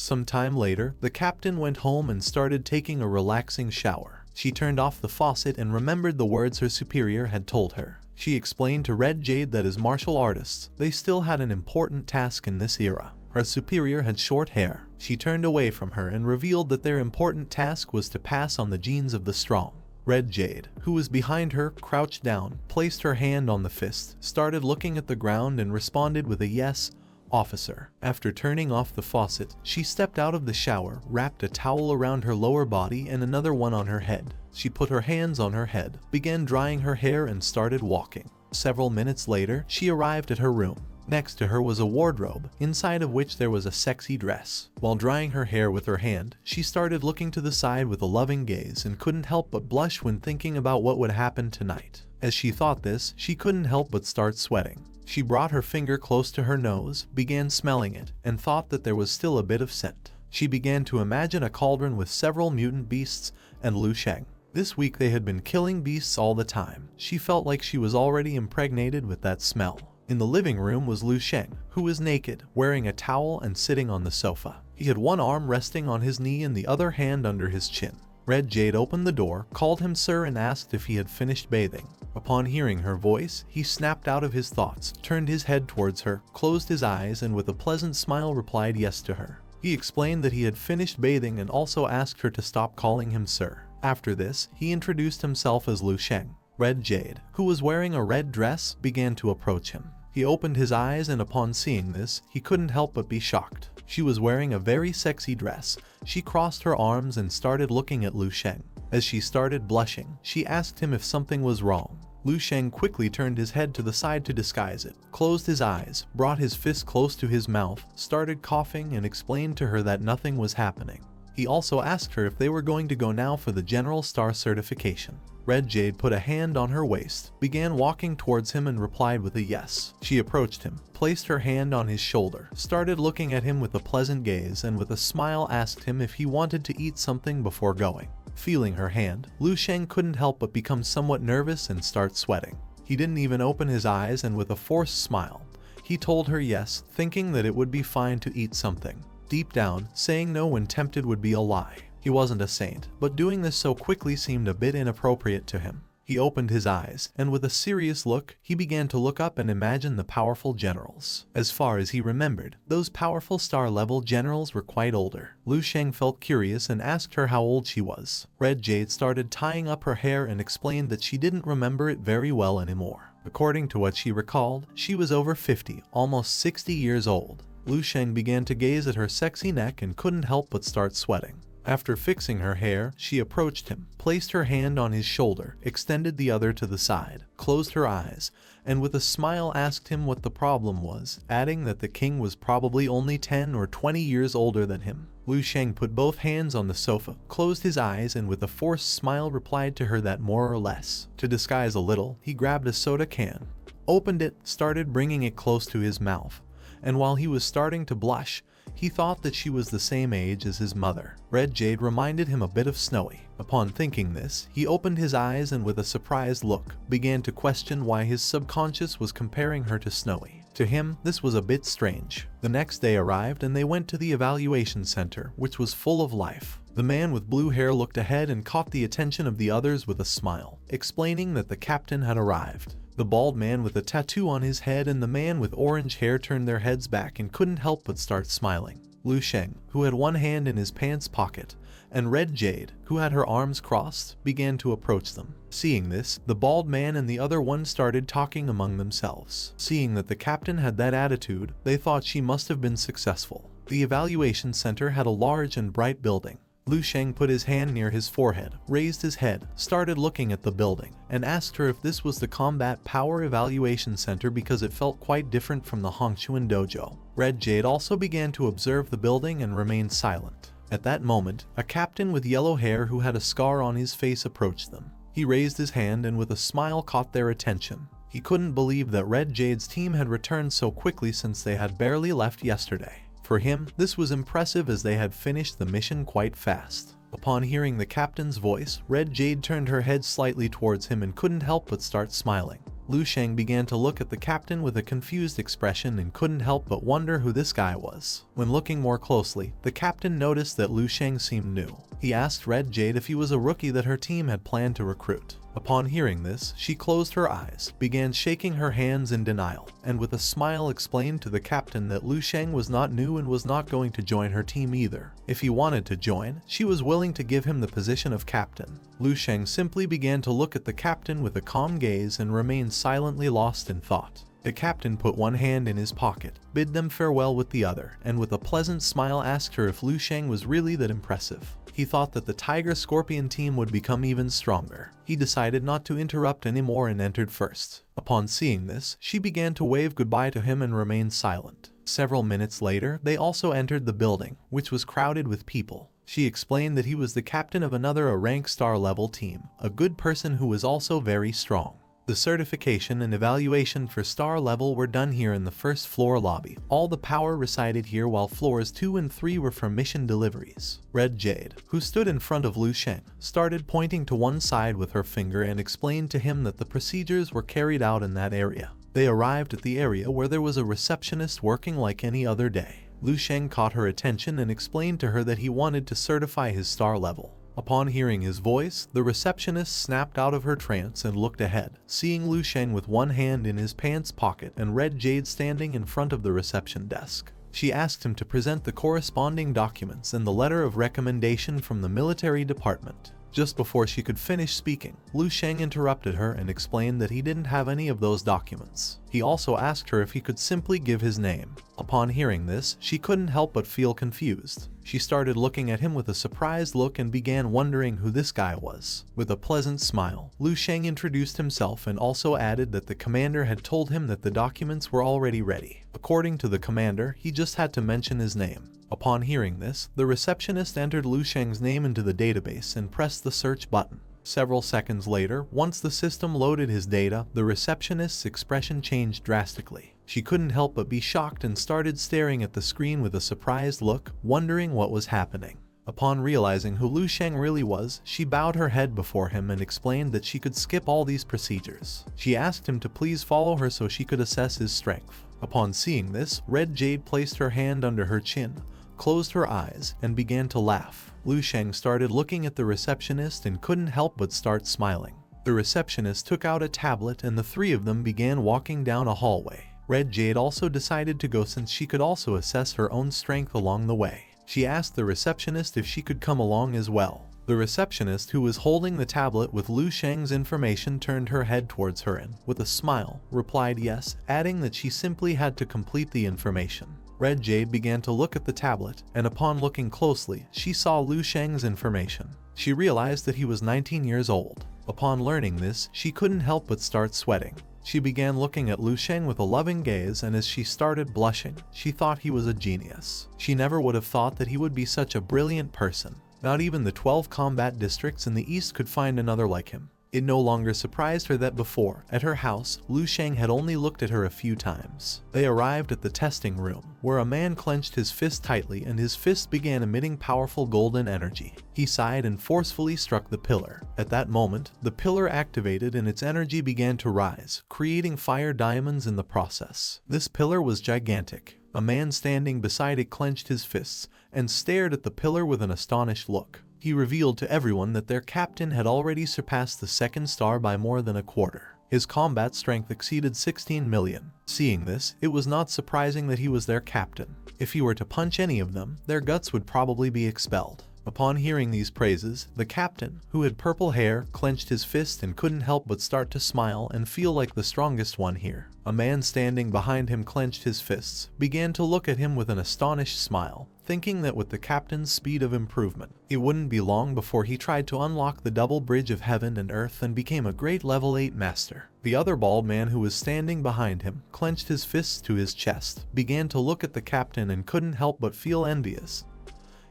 Some time later, the captain went home and started taking a relaxing shower. She turned off the faucet and remembered the words her superior had told her. She explained to Red Jade that as martial artists, they still had an important task in this era. Her superior had short hair. She turned away from her and revealed that their important task was to pass on the genes of the strong. Red Jade, who was behind her, crouched down, placed her hand on the fist, started looking at the ground and responded with a yes, officer. After turning off the faucet, she stepped out of the shower, wrapped a towel around her lower body and another one on her head. She put her hands on her head, began drying her hair and started walking. Several minutes later, she arrived at her room. Next to her was a wardrobe, inside of which there was a sexy dress. While drying her hair with her hand, she started looking to the side with a loving gaze and couldn't help but blush when thinking about what would happen tonight. As she thought this, she couldn't help but start sweating. She brought her finger close to her nose, began smelling it, and thought that there was still a bit of scent. She began to imagine a cauldron with several mutant beasts and Lu Sheng. This week they had been killing beasts all the time. She felt like she was already impregnated with that smell. In the living room was Lu Sheng, who was naked, wearing a towel and sitting on the sofa. He had one arm resting on his knee and the other hand under his chin. Red Jade opened the door, called him sir and asked if he had finished bathing. Upon hearing her voice, he snapped out of his thoughts, turned his head towards her, closed his eyes and with a pleasant smile replied yes to her. He explained that he had finished bathing and also asked her to stop calling him sir. After this, he introduced himself as Lu Sheng. Red Jade, who was wearing a red dress, began to approach him. He opened his eyes and upon seeing this, he couldn't help but be shocked. She was wearing a very sexy dress. She crossed her arms and started looking at Lu Sheng. As she started blushing, she asked him if something was wrong. Lu Sheng quickly turned his head to the side to disguise it, closed his eyes, brought his fist close to his mouth, started coughing and explained to her that nothing was happening. He also asked her if they were going to go now for the General Star certification. Red Jade put a hand on her waist, began walking towards him and replied with a yes. She approached him, placed her hand on his shoulder, started looking at him with a pleasant gaze and with a smile asked him if he wanted to eat something before going. Feeling her hand, Lu Sheng couldn't help but become somewhat nervous and start sweating. He didn't even open his eyes and with a forced smile, he told her yes, thinking that it would be fine to eat something. Deep down, saying no when tempted would be a lie. He wasn't a saint, but doing this so quickly seemed a bit inappropriate to him. He opened his eyes, and with a serious look, he began to look up and imagine the powerful generals. As far as he remembered, those powerful star-level generals were quite older. Lu Sheng felt curious and asked her how old she was. Red Jade started tying up her hair and explained that she didn't remember it very well anymore. According to what she recalled, she was over 50, almost 60 years old. Lu Sheng began to gaze at her sexy neck and couldn't help but start sweating. After fixing her hair, she approached him, placed her hand on his shoulder, extended the other to the side, closed her eyes, and with a smile asked him what the problem was, adding that the king was probably only 10 or 20 years older than him. Lu Sheng put both hands on the sofa, closed his eyes and with a forced smile replied to her that more or less. To disguise a little, he grabbed a soda can, opened it, started bringing it close to his mouth, and while he was starting to blush, he thought that she was the same age as his mother. Red Jade reminded him a bit of Snowy. Upon thinking this, he opened his eyes and with a surprised look, began to question why his subconscious was comparing her to Snowy. To him, this was a bit strange. The next day arrived and they went to the evaluation center, which was full of life. The man with blue hair looked ahead and caught the attention of the others with a smile, explaining that the captain had arrived. The bald man with a tattoo on his head and the man with orange hair turned their heads back and couldn't help but start smiling. Lu Sheng, who had one hand in his pants pocket, and Red Jade, who had her arms crossed, began to approach them. Seeing this, the bald man and the other one started talking among themselves. Seeing that the captain had that attitude, they thought she must have been successful. The evaluation center had a large and bright building. Lu Sheng put his hand near his forehead, raised his head, started looking at the building, and asked her if this was the Combat Power Evaluation Center because it felt quite different from the Hongchuan Dojo. Red Jade also began to observe the building and remained silent. At that moment, a captain with yellow hair who had a scar on his face approached them. He raised his hand and with a smile caught their attention. He couldn't believe that Red Jade's team had returned so quickly since they had barely left yesterday. For him, this was impressive as they had finished the mission quite fast. Upon hearing the captain's voice, Red Jade turned her head slightly towards him and couldn't help but start smiling. Lu Sheng began to look at the captain with a confused expression and couldn't help but wonder who this guy was. When looking more closely, the captain noticed that Lu Sheng seemed new. He asked Red Jade if he was a rookie that her team had planned to recruit. Upon hearing this, she closed her eyes, began shaking her hands in denial, and with a smile explained to the captain that Lu Sheng was not new and was not going to join her team either. If he wanted to join, she was willing to give him the position of captain. Lu Sheng simply began to look at the captain with a calm gaze and remained silently lost in thought. The captain put one hand in his pocket, bid them farewell with the other, and with a pleasant smile asked her if Lu Sheng was really that impressive. He thought that the Tiger Scorpion team would become even stronger. He decided not to interrupt anymore and entered first. Upon seeing this, she began to wave goodbye to him and remained silent. Several minutes later, they also entered the building, which was crowded with people. She explained that he was the captain of another rank star level team, a good person who was also very strong. The certification and evaluation for star level were done here in the first floor lobby. All the power resided here while floors 2 and 3 were for mission deliveries. Red Jade, who stood in front of Lu Sheng, started pointing to one side with her finger and explained to him that the procedures were carried out in that area. They arrived at the area where there was a receptionist working like any other day. Lu Sheng caught her attention and explained to her that he wanted to certify his star level. Upon hearing his voice, the receptionist snapped out of her trance and looked ahead, seeing Lu Sheng with one hand in his pants pocket and Red Jade standing in front of the reception desk. She asked him to present the corresponding documents and the letter of recommendation from the military department. Just before she could finish speaking, Lu Sheng interrupted her and explained that he didn't have any of those documents. He also asked her if he could simply give his name. Upon hearing this, she couldn't help but feel confused. She started looking at him with a surprised look and began wondering who this guy was. With a pleasant smile, Lu Sheng introduced himself and also added that the commander had told him that the documents were already ready. According to the commander, he just had to mention his name. Upon hearing this, the receptionist entered Lu Sheng's name into the database and pressed the search button. Several seconds later, once the system loaded his data, the receptionist's expression changed drastically. She couldn't help but be shocked and started staring at the screen with a surprised look, wondering what was happening. Upon realizing who Lu Sheng really was, she bowed her head before him and explained that she could skip all these procedures. She asked him to please follow her so she could assess his strength. Upon seeing this, Red Jade placed her hand under her chin, closed her eyes, and began to laugh. Lu Sheng started looking at the receptionist and couldn't help but start smiling. The receptionist took out a tablet and the three of them began walking down a hallway. Red Jade also decided to go since she could also assess her own strength along the way. She asked the receptionist if she could come along as well. The receptionist, who was holding the tablet with Lu Sheng's information, turned her head towards her and, with a smile, replied yes, adding that she simply had to complete the information. Red Jade began to look at the tablet, and upon looking closely, she saw Lu Sheng's information. She realized that he was 19 years old. Upon learning this, she couldn't help but start sweating. She began looking at Lu Sheng with a loving gaze, and as she started blushing, she thought he was a genius. She never would have thought that he would be such a brilliant person. Not even the 12 combat districts in the east could find another like him. It no longer surprised her that before, at her house, Lu Sheng had only looked at her a few times. They arrived at the testing room, where a man clenched his fist tightly and his fist began emitting powerful golden energy. He sighed and forcefully struck the pillar. At that moment, the pillar activated and its energy began to rise, creating fire diamonds in the process. This pillar was gigantic. A man standing beside it clenched his fists and stared at the pillar with an astonished look. He revealed to everyone that their captain had already surpassed the second star by more than a quarter. His combat strength exceeded 16 million. Seeing this, it was not surprising that he was their captain. If he were to punch any of them, their guts would probably be expelled. Upon hearing these praises, the captain, who had purple hair, clenched his fist and couldn't help but start to smile and feel like the strongest one here. A man standing behind him clenched his fists, began to look at him with an astonished smile, thinking that with the captain's speed of improvement, it wouldn't be long before he tried to unlock the double bridge of heaven and earth and became a great level 8 master. The other bald man who was standing behind him clenched his fists to his chest, began to look at the captain and couldn't help but feel envious.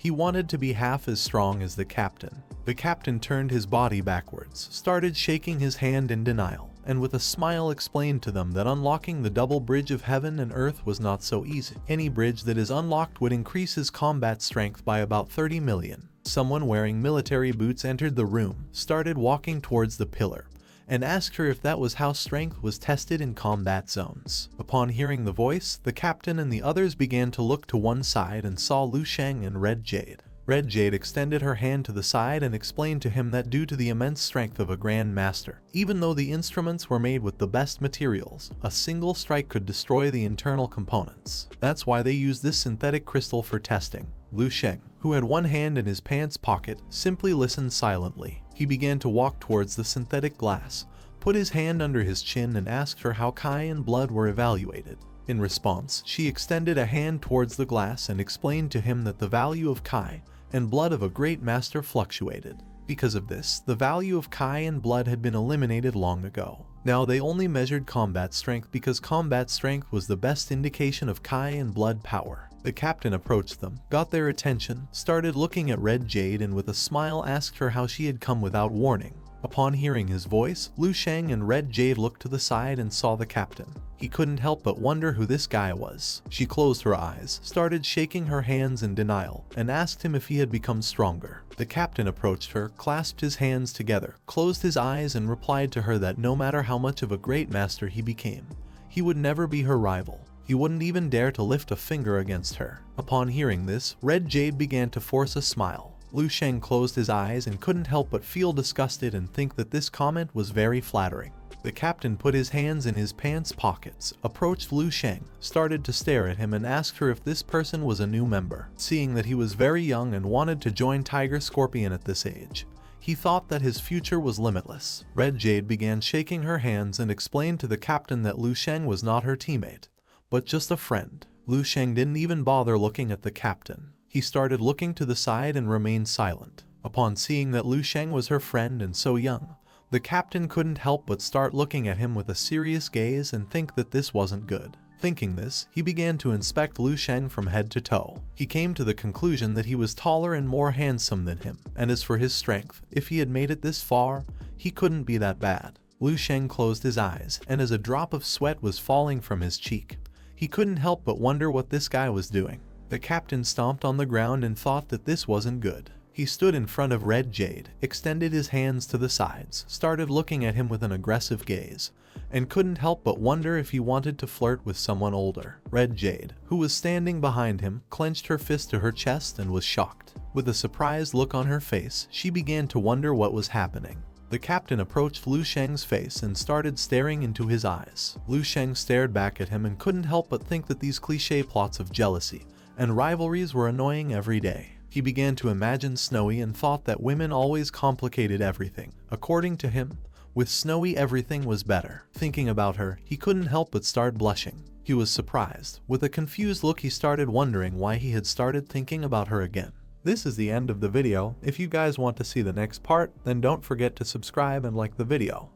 He wanted to be half as strong as the captain. The captain turned his body backwards, started shaking his hand in denial, and with a smile explained to them that unlocking the double bridge of heaven and earth was not so easy. Any bridge that is unlocked would increase his combat strength by about 30 million. Someone wearing military boots entered the room, started walking towards the pillar, and asked her if that was how strength was tested in combat zones. Upon hearing the voice, the captain and the others began to look to one side and saw Lu Sheng and Red Jade. Red Jade extended her hand to the side and explained to him that due to the immense strength of a Grand Master, even though the instruments were made with the best materials, a single strike could destroy the internal components. That's why they used this synthetic crystal for testing. Lu Sheng, who had one hand in his pants pocket, simply listened silently. He began to walk towards the synthetic glass, put his hand under his chin and asked her how Kai and blood were evaluated. In response, she extended a hand towards the glass and explained to him that the value of Kai and blood of a great master fluctuated. Because of this, the value of Kai and blood had been eliminated long ago. Now they only measured combat strength because combat strength was the best indication of Kai and blood power. The captain approached them, got their attention, started looking at Red Jade and with a smile asked her how she had come without warning. Upon hearing his voice, Lu Sheng and Red Jade looked to the side and saw the captain. He couldn't help but wonder who this guy was. She closed her eyes, started shaking her hands in denial, and asked him if he had become stronger. The captain approached her, clasped his hands together, closed his eyes and replied to her that no matter how much of a great master he became, he would never be her rival. He wouldn't even dare to lift a finger against her. Upon hearing this, Red Jade began to force a smile. Lu Sheng closed his eyes and couldn't help but feel disgusted and think that this comment was very flattering. The captain put his hands in his pants pockets, approached Lu Sheng, started to stare at him and asked her if this person was a new member. Seeing that he was very young and wanted to join Tiger Scorpion at this age, he thought that his future was limitless. Red Jade began shaking her hands and explained to the captain that Lu Sheng was not her teammate, but just a friend. Lu Sheng didn't even bother looking at the captain. He started looking to the side and remained silent. Upon seeing that Lu Sheng was her friend and so young, the captain couldn't help but start looking at him with a serious gaze and think that this wasn't good. Thinking this, he began to inspect Lu Sheng from head to toe. He came to the conclusion that he was taller and more handsome than him, and as for his strength, if he had made it this far, he couldn't be that bad. Lu Sheng closed his eyes, and as a drop of sweat was falling from his cheek, he couldn't help but wonder what this guy was doing. The captain stomped on the ground and thought that this wasn't good. He stood in front of Red Jade, extended his hands to the sides, started looking at him with an aggressive gaze, and couldn't help but wonder if he wanted to flirt with someone older. Red Jade, who was standing behind him, clenched her fist to her chest and was shocked. With a surprised look on her face, she began to wonder what was happening. The captain approached Lu Sheng's face and started staring into his eyes. Lu Sheng stared back at him and couldn't help but think that these cliché plots of jealousy and rivalries were annoying every day. He began to imagine Snowy and thought that women always complicated everything. According to him, with Snowy everything was better. Thinking about her, he couldn't help but start blushing. He was surprised. With a confused look, he started wondering why he had started thinking about her again. This is the end of the video. If you guys want to see the next part, then don't forget to subscribe and like the video.